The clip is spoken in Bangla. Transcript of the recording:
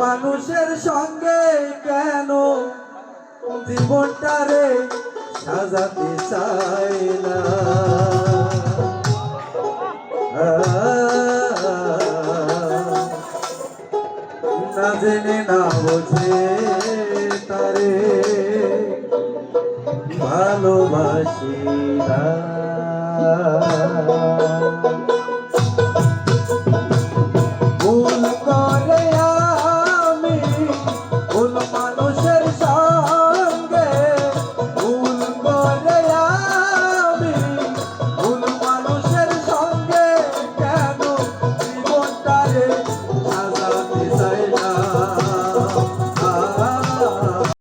মানুষের সঙ্গে কেন জীবনটারে সাজাতে চাই না। না জেনে না বোঝে তারে ভালোবাসি না।